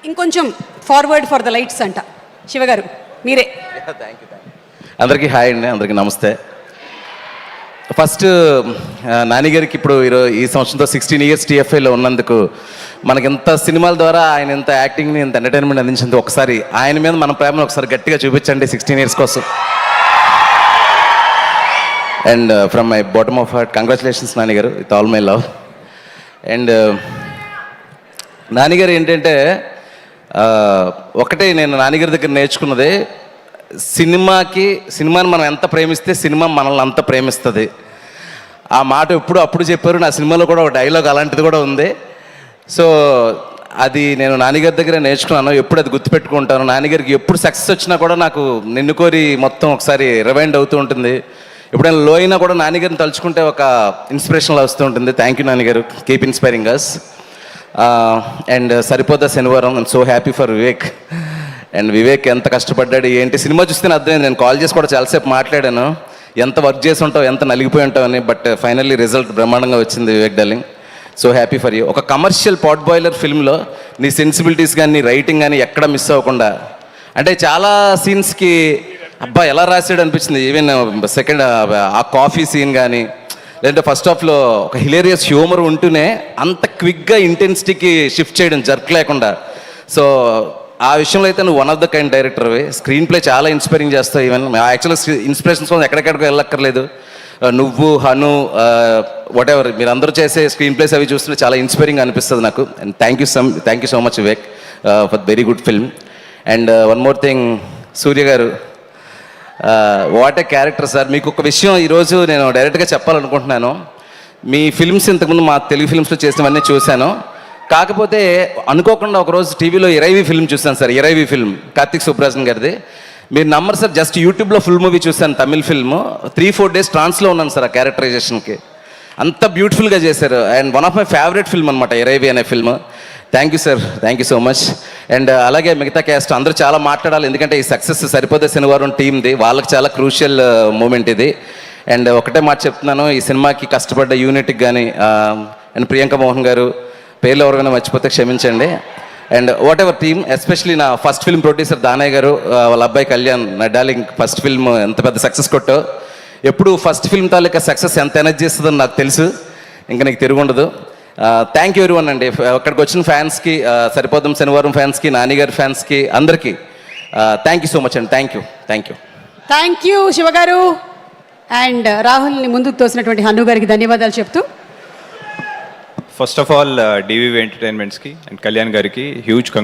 ఇంకొంచెం forward for the lights అంట. శివగారు మీరే. Thank you. అందరికీ హాయ్ అండి, అందరికీ నమస్తే. ఫస్ట్ నానిగారికి ఇప్పుడు ఈ సంవత్సరంతో 16 years TFIలో ఉన్నందుకు, మనకి ఎంత సినిమాల ద్వారా ఆయన ఎంత యాక్టింగ్ని ఎంత ఎంటర్టైన్మెంట్ అందించింది, ఒకసారి ఆయన మీద మన ప్రేమను ఒకసారి గట్టిగా చూపించండి 16 years కోసం. And from my bottom of heart congratulations నానిగారు, with all my love. And నానిగారు ఏంటంటే ఒకటే నేను నానిగారి దగ్గర నేర్చుకున్నది, సినిమాని మనం ఎంత ప్రేమిస్తే సినిమా మనల్ని అంత ప్రేమిస్తుంది. ఆ మాట అప్పుడు చెప్పారు. నా సినిమాలో కూడా ఒక డైలాగ్ అలాంటిది కూడా ఉంది. సో అది నేను నానిగారి దగ్గర నేర్చుకున్నాను, ఎప్పుడు అది గుర్తుపెట్టుకుంటాను. నానిగారికి ఎప్పుడు సక్సెస్ వచ్చినా కూడా నాకు నిన్ను కోరి మొత్తం ఒకసారి రివైండ్ అవుతూ ఉంటుంది. ఎప్పుడైనా లో అయినా కూడా నానిగారిని తలుచుకుంటే ఒక ఇన్స్పిరేషన్లో వస్తూ ఉంటుంది. థ్యాంక్ యూ నానిగారు, keep inspiring us. And Saripodhaa Sanivaaram, I'm so happy for Vivek. And Vivek ఎంత కష్టపడ్డాడు ఏంటి, సినిమా చూస్తేనే అర్థమైంది. నేను కాల్ చేసి కూడా చాలాసేపు మాట్లాడాను, ఎంత వర్క్ చేసి ఉంటావు, ఎంత నలిగిపోయి ఉంటావు అని. బట్ ఫైనల్లీ రిజల్ట్ బ్రహ్మాండంగా వచ్చింది Vivek darling. So happy for you. ఒక కమర్షియల్ పాట్ బాయిలర్ ఫిల్మ్లో నీ సెన్సిబిలిటీస్ కానీ నీ రైటింగ్ కానీ ఎక్కడ మిస్ అవ్వకుండా, అంటే చాలా సీన్స్కి అబ్బా ఎలా రాసాడు అనిపించింది. ఈవెన్ సెకండ్ ఆ కాఫీ సీన్ కానీ, లేదంటే ఫస్ట్ హాఫ్లో ఒక హిలేరియస్ హ్యూమర్ ఉంటూనే అంత క్విక్గా ఇంటెన్సిటీకి షిఫ్ట్ చేయడం జర్క్ లేకుండా. సో ఆ విషయంలో అయితే నువ్వు వన్ ఆఫ్ ద కైండ్ డైరెక్టర్వి. స్క్రీన్ ప్లే చాలా ఇన్స్పైరింగ్ చేస్తావు. ఈవెన్ యాక్చువల్గా ఇన్స్పిరేషన్స్ కోసం ఎక్కడెక్కడికి వెళ్ళక్కర్లేదు. నువ్వు హను వాట్ ఎవర్ మీరందరూ చేసే స్క్రీన్ ప్లేస్ అవి చూస్తుంటే చాలా ఇన్స్పైరింగ్ అనిపిస్తుంది నాకు. And thank you so much Vivek for very good film. And one more thing, Surya garu, what A character sir. మీకు ఒక విషయం ఈరోజు నేను డైరెక్ట్గా చెప్పాలనుకుంటున్నాను. మీ ఫిల్మ్స్ ఇంతకుముందు మా తెలుగు ఫిల్మ్స్లో చేసినవన్నీ చూశాను. కాకపోతే అనుకోకుండా ఒకరోజు టీవీలో ఇరైవి ఫిల్మ్ చూశాను సార్. ఇరైవి ఫిల్మ్ కార్తిక్ సుబ్రాజన్ గారిది. మీరు నమ్మరు సార్, జస్ట్ యూట్యూబ్లో ఫుల్ మూవీ చూశాను, తమిళ్ ఫిల్మ్. 3-4 days ట్రాన్స్లో ఉన్నాను సార్ ఆ క్యారెక్టరైజేషన్కి. అంత బ్యూటిఫుల్గా చేశారు. And one of my favourite film అనమాట ఇరైవి అనే film. Thank you sir, thank you so much. And అలాగే మిగతా క్యాస్ట్ అందరూ చాలా మాట్లాడాలి, ఎందుకంటే ఈ సక్సెస్ సరిపోతే శనివారం టీమ్ది, వాళ్ళకి చాలా క్రూషియల్ మూమెంట్ ఇది. అండ్ ఒకటే మాట చెప్తున్నాను, ఈ సినిమాకి కష్టపడ్డ యూనిట్కి కానీ, అండ్ ప్రియాంక మోహన్ గారు, పేర్లు ఎవరైనా మర్చిపోతే క్షమించండి. And what ever team, especially నా ఫస్ట్ ఫిల్మ్ ప్రొడ్యూసర్ దానయ్య గారు, వాళ్ళ అబ్బాయి కళ్యాణ్, నా డార్లింగ్ ఫస్ట్ ఫిల్మ్ ఎంత పెద్ద సక్సెస్ కొట్టో. ఎప్పుడు ఫస్ట్ ఫిల్మ్ తాలూకా సక్సెస్ ఎంత ఎనర్జీ ఇస్తుందని నాకు తెలుసు, ఇంకా నీకు తిరుగుండదు. థ్యాంక్ యూ ఎవరీవన్ అండి. అక్కడికి వచ్చిన ఫ్యాన్స్కి, సరిపోదాం శనివారం ఫ్యాన్స్కి, నానిగారి ఫ్యాన్స్కి, అందరికీ థ్యాంక్ యూ సో మచ్ అండి. థ్యాంక్ యూ శివగారు. అండ్ రాహుల్ని ముందుకు తోసినటువంటి హను గారికి ధన్యవాదాలు చెప్తూ, ఫస్ట్ ఆఫ్ ఆల్ DVV ఎంటర్టైన్మెంట్స్కి అండ్ కళ్యాణ్ గారికి హ్యూజ్ కంగ్రాట్స్.